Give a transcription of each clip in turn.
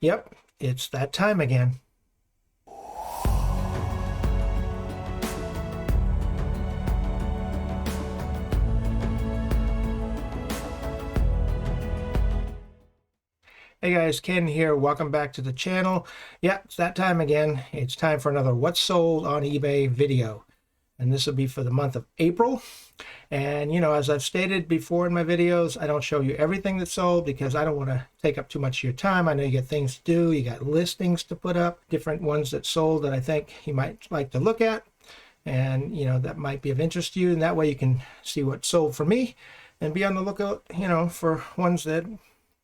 Yep, it's that time again. Hey guys, Ken here. Welcome back to the channel. Yeah, it's that time again. It's time for another What's Sold on eBay video. And this will be for the month of April. And as I've stated before in my videos, I don't show you everything that's sold because I don't want to take up too much of your time. I know you got things to do, you got listings to put up, different ones that sold that I think you might like to look at. And that might be of interest to you, and that way you can see what sold for me and be on the lookout, for ones that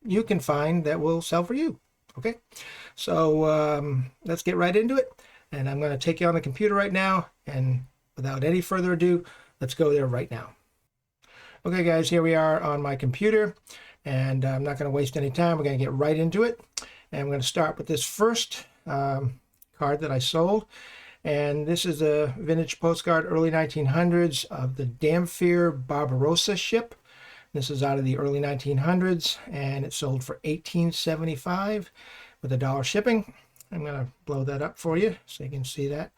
you can find that will sell for you. Okay, so let's get right into it, and I'm going to take you on the computer right now, and without any further ado, let's go there right now. Okay guys, here we are on my computer, and I'm not going to waste any time. We're going to get right into it, and I'm going to start with this first card that I sold. And this is a vintage postcard, early 1900s, of the Dampier Barbarossa ship. This is out of the early 1900s, and it sold for $18.75 with $1 shipping. I'm going to blow that up for you so you can see that.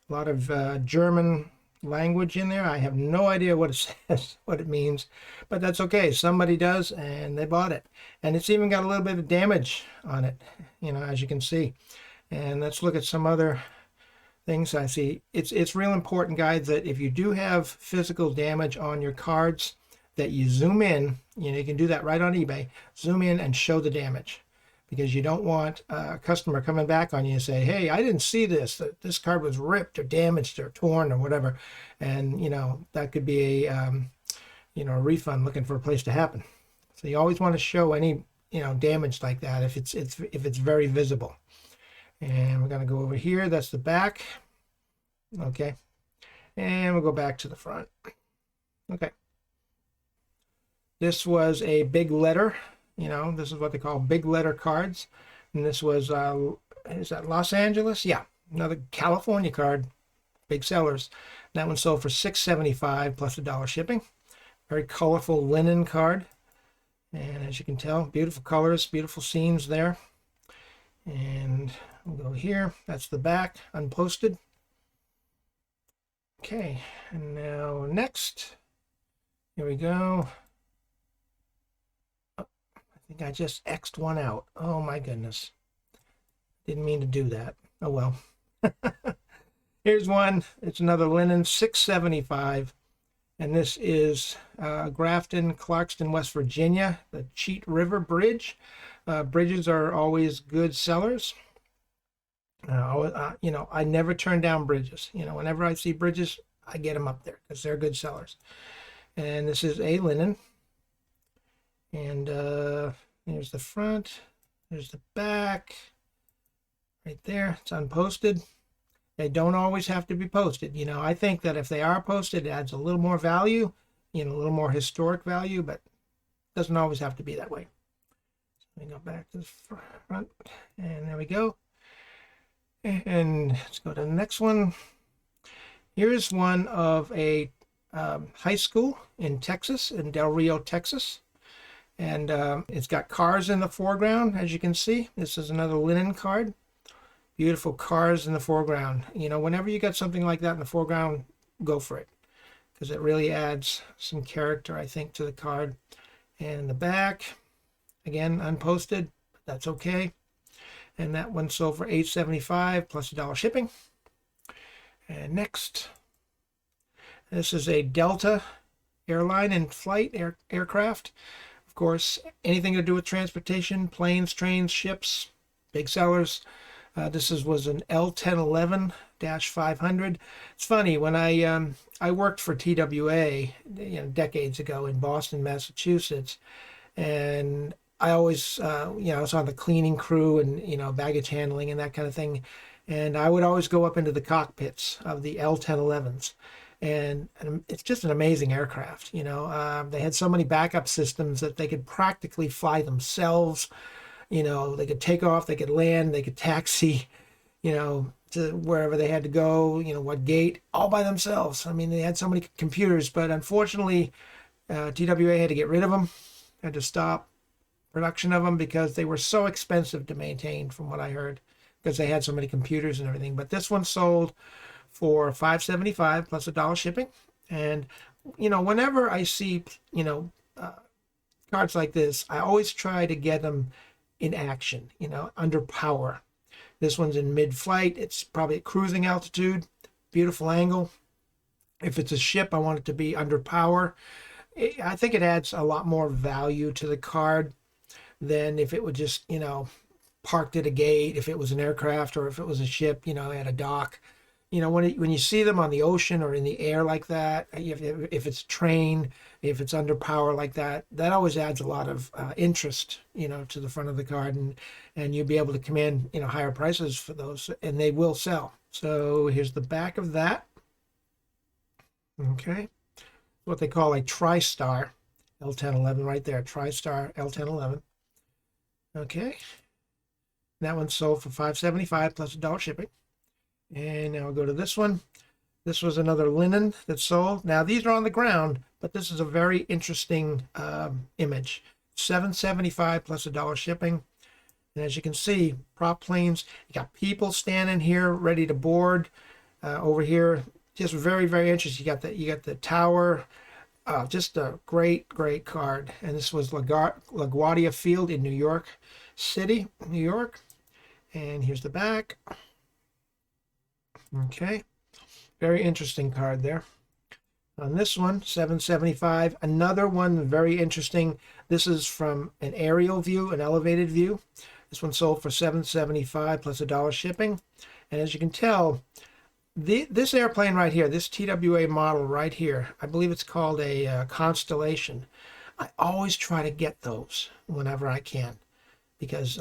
A lot of German language in there. I have no idea what it says, what it means, but that's okay. Somebody does, and they bought it. And it's even got a little bit of damage on it, as you can see. And let's look at some other things I see. It's real important, guys, that if you do have physical damage on your cards, that you zoom in. You can do that right on eBay. Zoom in and show the damage, because you don't want a customer coming back on you and say, hey, I didn't see this. This card was ripped or damaged or torn or whatever. And that could be a a refund looking for a place to happen. So you always want to show any damage like that if it's very visible. And we're going to go over here. That's the back. Okay. And we'll go back to the front. Okay. This was a big letter. This is what they call big letter cards. And this was, is that Los Angeles? Yeah. Another California card. Big sellers. That one sold for $6.75 plus $1 shipping. Very colorful linen card. And as you can tell, beautiful colors, beautiful seams there. And we'll go here. That's the back, unposted. Okay, and now next, here we go. Oh, I think I just X'd one out. Oh my goodness. Didn't mean to do that. Oh well. Here's one. It's another linen, $6.75. And this is Grafton, Clarkston, West Virginia, the Cheat River Bridge. Bridges are always good sellers. I never turn down bridges. Whenever I see bridges, I get them up there because they're good sellers. And this is a linen. And here's the front. There's the back. Right there. It's unposted. They don't always have to be posted. I think that if they are posted, it adds a little more value, a little more historic value, but it doesn't always have to be that way. Let me go back to the front, and there we go. And let's go to the next one. Here's one of a high school in Texas, in Del Rio, Texas. And it's got cars in the foreground, as you can see. This is another linen card. Beautiful cars in the foreground. Whenever you got something like that in the foreground, go for it, because it really adds some character, I think, to the card. And the back, again, unposted, but that's okay. And that one sold for $8.75 plus $1 shipping. And next, this is a Delta airline and flight aircraft. Of course, anything to do with transportation, planes, trains, ships, big sellers. This was an L1011-500. It's funny, when I worked for TWA decades ago in Boston, Massachusetts, and I always I was on the cleaning crew and baggage handling and that kind of thing, and I would always go up into the cockpits of the L1011s, and it's just an amazing aircraft. They had so many backup systems that they could practically fly themselves. They could take off, they could land, they could taxi, to wherever they had to go, what gate, all by themselves. I mean, they had so many computers, but unfortunately, TWA had to get rid of them, had to stop production of them because they were so expensive to maintain, from what I heard, because they had so many computers and everything. But this one sold for $5.75 plus $1 shipping. And whenever I see cards like this, I always try to get them in action, under power. This one's in mid-flight. It's probably at cruising altitude. Beautiful angle. If it's a ship, I want it to be under power. I think it adds a lot more value to the card than if it would just, parked at a gate, if it was an aircraft, or if it was a ship, at a dock. When you see them on the ocean or in the air like that, if it's a train, if it's under power like that, that always adds a lot of interest, to the front of the card, and you'll be able to command, higher prices for those, and they will sell. So here's the back of that. Okay, what they call a TriStar L1011 right there, TriStar L1011. Okay, that one sold for $5.75 plus $1 shipping. And now we'll go to this one. This was another linen that sold. Now these are on the ground, but this is a very interesting image. $7.75 plus $1 shipping. And as you can see, prop planes. You got people standing here ready to board. Over here, just very, very interesting. You got the tower. Just a great card. And this was LaGuardia Field in New York City, New York. And here's the back. Okay, very interesting card there. On this one, $7.75. Another one very interesting. This is from an aerial view, an elevated view. This one sold for $7.75 plus $1 shipping. And as you can tell, this airplane right here, this TWA model right here, I believe it's called a Constellation. I always try to get those whenever I can, because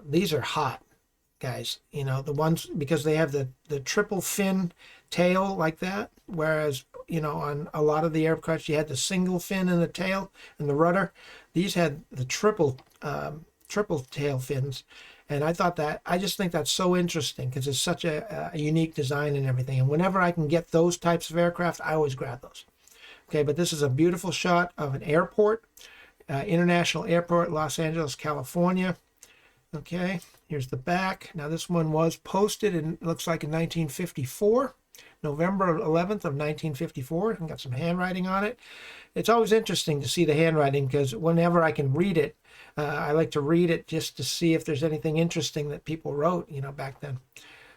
these are hot, guys. The ones, because they have the triple fin tail like that, whereas on a lot of the aircraft you had the single fin in the tail and the rudder. These had the triple tail fins, and I just think that's so interesting because it's such a unique design and everything. And whenever I can get those types of aircraft, I always grab those. Okay, but this is a beautiful shot of an airport, International Airport, Los Angeles, California. Okay, here's the back. Now this one was posted in, it looks like, in 1954, November 11th of 1954, and got some handwriting on it. It's always interesting to see the handwriting because whenever I can read it, I like to read it just to see if there's anything interesting that people wrote, back then.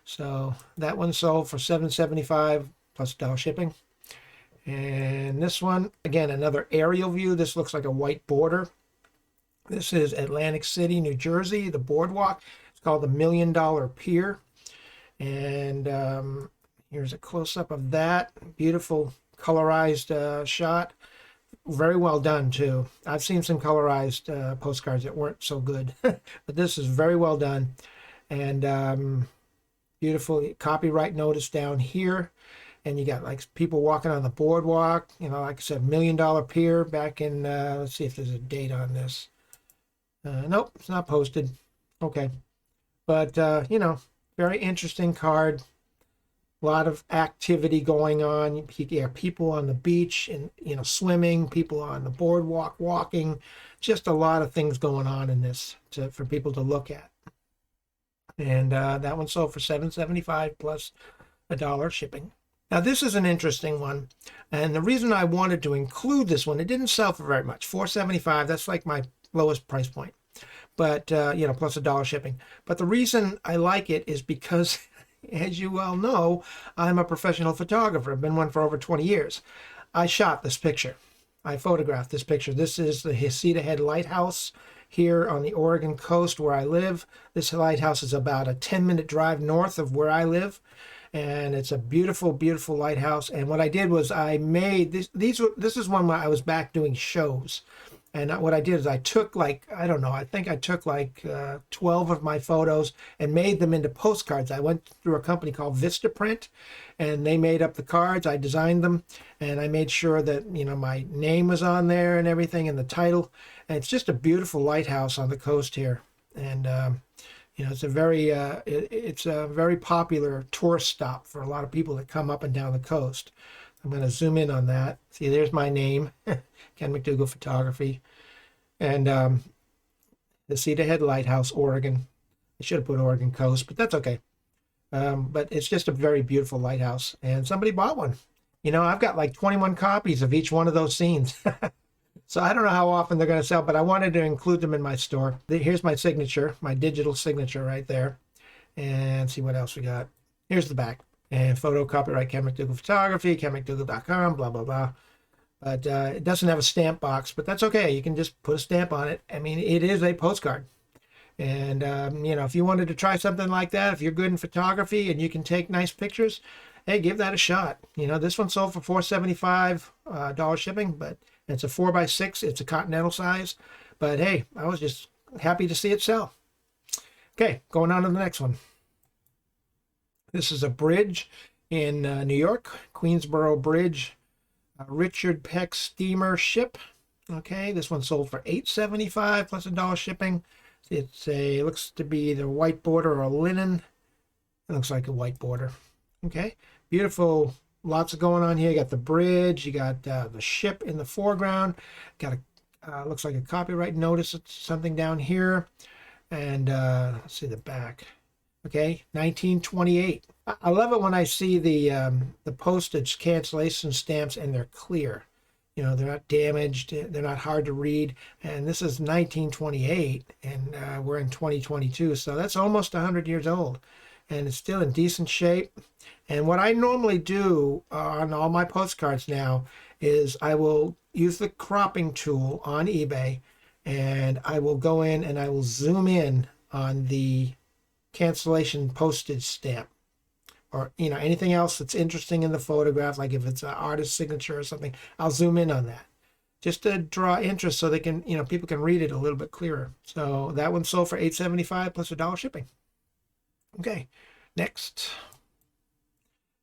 So that one sold for $7.75 plus $1 shipping. And this one, again, another aerial view. This looks like a white border. This is Atlantic City, New Jersey, the boardwalk. It's called the $1 Million Pier. And here's a close-up of that. Beautiful colorized shot. Very well done, too. I've seen some colorized postcards that weren't so good. But this is very well done. And beautiful copyright notice down here. And you got like people walking on the boardwalk. Like I said, $1 Million Pier back in, let's see if there's a date on this. Nope, it's not posted. Okay. But, very interesting card. A lot of activity going on. Yeah, people on the beach and, swimming, people on the boardwalk, walking. Just a lot of things going on in this for people to look at. And that one sold for $7.75 plus $1 shipping. Now, this is an interesting one. And the reason I wanted to include this one, it didn't sell for very much. $4.75, that's like my lowest price point. But, plus $1 shipping. But the reason I like it is because, as you well know, I'm a professional photographer. I've been one for over 20 years. I shot this picture. I photographed this picture. This is the Heceta Head Lighthouse here on the Oregon coast where I live. This lighthouse is about a 10-minute drive north of where I live. And it's a beautiful, beautiful lighthouse. And what I did was I made this. This is one where I was back doing shows. And what I did is I took I think I took 12 of my photos and made them into postcards. I went through a company called Vistaprint, and they made up the cards. I designed them, and I made sure that, my name was on there and everything, and the title. And it's just a beautiful lighthouse on the coast here. And, it's a very popular tourist stop for a lot of people that come up and down the coast. I'm going to zoom in on that. See, there's my name, Ken McDougall Photography. And the Cedar Head Lighthouse, Oregon. I should have put Oregon Coast, but that's okay. But it's just a very beautiful lighthouse, and somebody bought one. You know, I've got like 21 copies of each one of those scenes. So I don't know how often they're going to sell, but I wanted to include them in my store. Here's my signature, my digital signature right there. And see what else we got. Here's the back. And photo copyright Ken McDougall Photography, kenmcdougall.com, blah, blah, blah. But it doesn't have a stamp box, but that's okay. You can just put a stamp on it. I mean, it is a postcard. And, you know, if you wanted to try something like that, if you're good in photography and you can take nice pictures, hey, give that a shot. You know, this one sold for $475 shipping, but it's a 4x6. It's a continental size. But hey, I was just happy to see it sell. Okay, going on to the next one. This is a bridge in New York, Queensboro Bridge, Richard Peck steamer ship. Okay, this one sold for $875 plus $1 shipping. It looks to be either white border or linen. It looks like a white border. Okay, beautiful. Lots going on here. You got the bridge. You got the ship in the foreground. Got a looks like a copyright notice. Something down here, and let's see the back. Okay, 1928. I love it when I see the postage cancellation stamps and they're clear. You know, they're not damaged. They're not hard to read. And this is 1928, and we're in 2022, so that's almost 100 years old, and it's still in decent shape. And what I normally do on all my postcards now is I will use the cropping tool on eBay, and I will go in and I will zoom in on the cancellation postage stamp, or you know, anything else that's interesting in the photograph, like if it's an artist signature or something, I'll zoom in on that just to draw interest so they can, you know, people can read it a little bit clearer. So that one sold for $875 plus $1 shipping. Okay, next.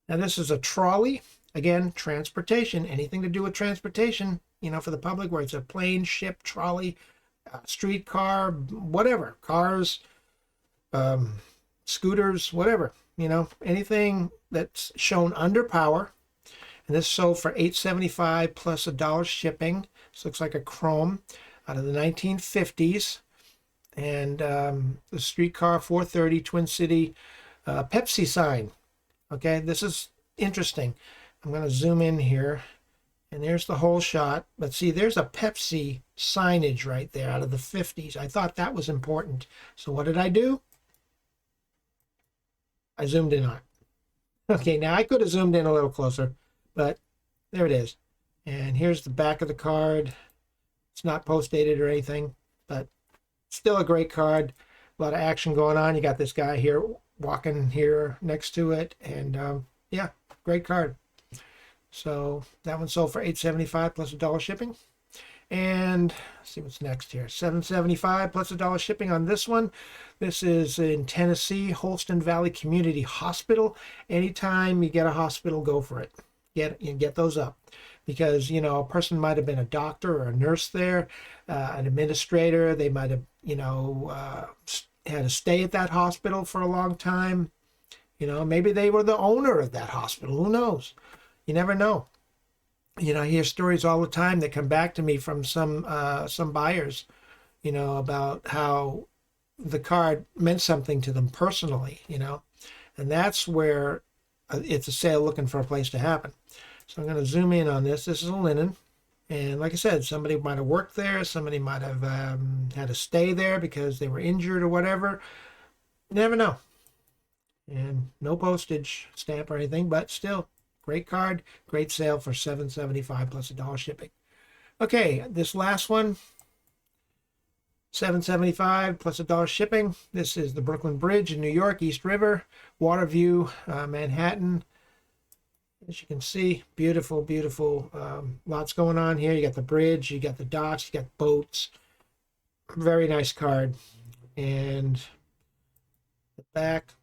Now this is a trolley. Again, transportation, anything to do with transportation, you know, for the public, where it's a plane, ship, trolley, streetcar, whatever, cars, scooters, whatever, you know, anything that's shown under power. And this sold for $875 plus $1 shipping. This looks like a chrome out of the 1950s. And the streetcar 430 Twin City Pepsi sign. Okay, this is interesting. I'm going to zoom in here, and there's the whole shot. But see, there's a Pepsi signage right there out of the 50s. I thought that was important. So what did I do? I zoomed in on it. Okay, now I could have zoomed in a little closer, but there it is. And here's the back of the card. It's not post-dated or anything, but still a great card. A lot of action going on. You got this guy here walking here next to it, and yeah, great card. So that one sold for $875 plus $1 shipping. And let's see what's next here. $775 plus $1 shipping on this one. This is in Tennessee, Holston Valley Community Hospital. Anytime you get a hospital, go for it. Get those up, because you know, a person might have been a doctor or a nurse there, an administrator. They might have, you know, had to stay at that hospital for a long time. You know, maybe they were the owner of that hospital. Who knows? You never know. You know, I hear stories all the time that come back to me from some buyers, you know, about how the card meant something to them personally, you know, and that's where it's a sale looking for a place to happen. So I'm going to zoom in on this. This is a linen. And like I said, somebody might have worked there. Somebody might have had to stay there because they were injured or whatever. You never know. And no postage stamp or anything, but still, great card, great sale for $775 plus $1 shipping. Okay, this last one, $775 plus $1 shipping. This is the Brooklyn Bridge in New York, East River, Waterview, Manhattan. As you can see, beautiful, beautiful. Lots going on here. You got the bridge, you got the docks, you got boats. Very nice card. And the back,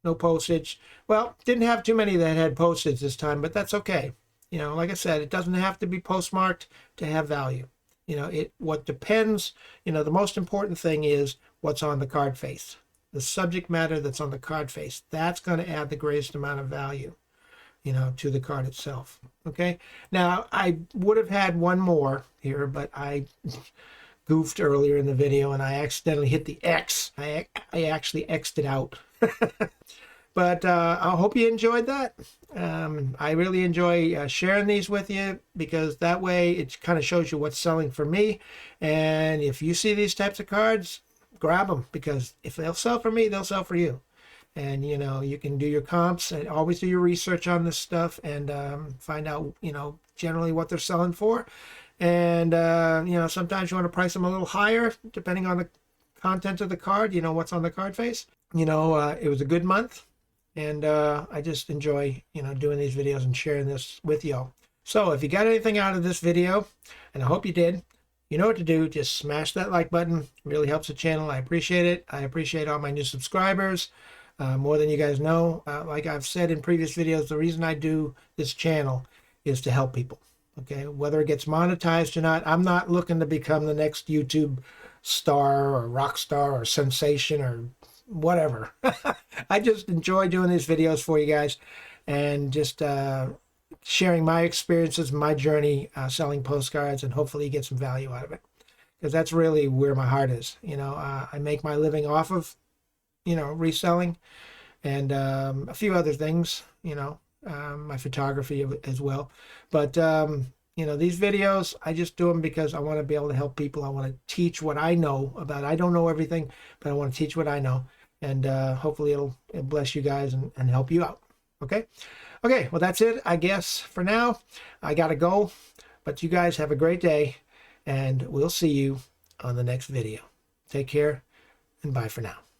no postage. Well, didn't have too many that had postage this time, but that's okay. You know, like I said, it doesn't have to be postmarked to have value. You know, what depends, you know, the most important thing is what's on the card face. The subject matter that's on the card face. That's going to add the greatest amount of value, you know, to the card itself. Okay. Now, I would have had one more here, but I goofed earlier in the video and I accidentally hit the X. I actually X'd it out. But I hope you enjoyed that. I really enjoy sharing these with you, because that way it kind of shows you what's selling for me. And if you see these types of cards, grab them, because if they'll sell for me, they'll sell for you. And, you know, you can do your comps and always do your research on this stuff and find out, you know, generally what they're selling for. And, you know, sometimes you want to price them a little higher, depending on the content of the card, you know, what's on the card face. You know, it was a good month. And I just enjoy, you know, doing these videos and sharing this with y'all. So if you got anything out of this video, and I hope you did, you know what to do. Just smash that like button. It really helps the channel. I appreciate it. I appreciate all my new subscribers, more than you guys know. Like I've said in previous videos, the reason I do this channel is to help people. Okay, whether it gets monetized or not, I'm not looking to become the next YouTube star or rock star or sensation or whatever. I just enjoy doing these videos for you guys and just sharing my experiences, my journey selling postcards, and hopefully you get some value out of it, because that's really where my heart is. You know, I make my living off of, you know, reselling and a few other things, you know, my photography as well. But you know, these videos, I just do them because I want to be able to help people. I want to teach what I know about. I don't know everything, but I want to teach what I know. And hopefully it'll bless you guys and help you out. Okay? Okay, well, that's it, I guess, for now. I got to go. But you guys have a great day, and we'll see you on the next video. Take care, and bye for now.